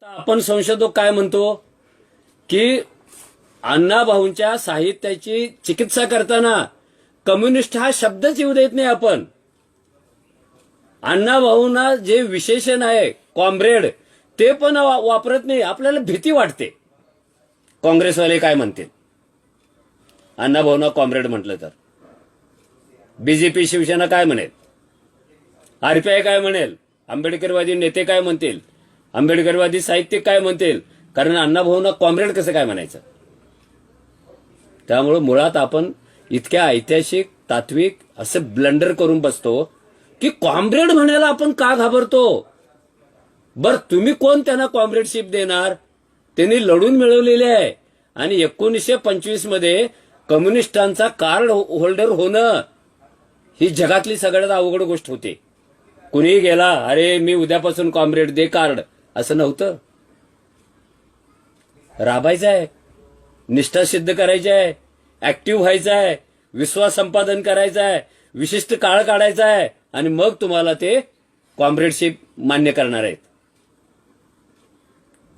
आपण संशोधक काय म्हणतो की अण्णाभाऊंच्या साहित्याची चिकित्सा करताना कम्युनिस्ट हा शब्दच येऊ देत नाही आपण. अण्णाभाऊंना जे विशेषण आहे कॉम्रेड ते पण वापरत नाही. आपल्याला भीती वाटते काँग्रेसवाले काय म्हणतील अण्णाभाऊंना कॉम्रेड म्हटलं तर. बीजेपी शिवसेना काय म्हणेल, आरपीआय काय म्हणेल, आंबेडकरवादी नेते काय म्हणतील, आंबेडकरवादी साहित्यिक काय म्हणतील, कारण अण्णाभाऊंना कॉम्रेड कसं काय म्हणायचं. त्यामुळे मुळात आपण इतक्या ऐतिहासिक तात्विक असे ब्लंडर करून बसतो की कॉम्रेड म्हणायला आपण का घाबरतो. बर तुम्ही कोण त्यांना कॉम्रेडशिप देणार. त्यांनी लढून मिळवलेले आहे आणि 1925 मध्ये कम्युनिस्टांचा कार्ड होल्डर होणं ही जगातली सगळ्यात अवघड गोष्ट होती. कुणीही गेला अरे मी उद्यापासून कॉम्रेड दे कार्ड असं नव्हतं. राबायचं आहे, निष्ठा सिद्ध करायची आहे, ऍक्टिव्ह व्हायचं आहे, विश्वास संपादन करायचा आहे, विशिष्ट काळ काढायचा आहे आणि मग तुम्हाला ते कॉम्रेडशिप मान्य करणार आहेत.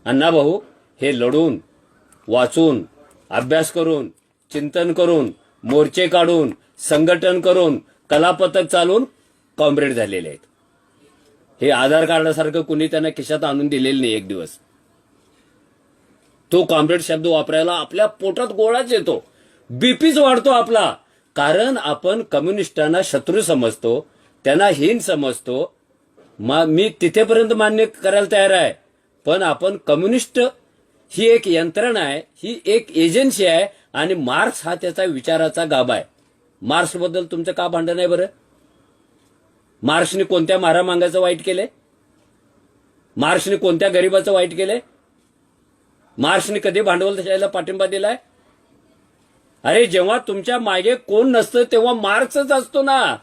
अण्णाभाऊ हे लढून वाचून अभ्यास करून चिंतन करून मोर्चे काढून संघटन करून कलापथक चालून कॉम्रेड झालेले आहेत. हे आधार कार्डासारखं कुणी त्यांना खिशात आणून दिलेलं नाही. एक दिवस तो कॉम्रेड शब्द वापरायला आपल्या पोटात गोळाच येतो, बीपीच वाढतो आपला. कारण आपण कम्युनिस्टांना शत्रू समजतो, त्यांना हीन समजतो. मी तिथेपर्यंत मान्य करायला तयार आहे, पण आपण कम्युनिस्ट ही एक यंत्रणा आहे, ही एक एजन्सी आहे आणि मार्क्स हा त्याचा विचाराचा गाभा आहे. मार्क्सबद्दल तुमचं का भांडण आहे बरं. मार्क्सने कोणत्या मारामांगाचं वाईट केलंय, मार्क्सने कोणत्या गरीबाचं वाईट केलंय, मार्क्सने कधी भांडवलशाहीला पाठिंबा दिलाय. अरे जेव्हा तुमच्या मागे कोण नसतं तेव्हा मार्क्सच असतो ना.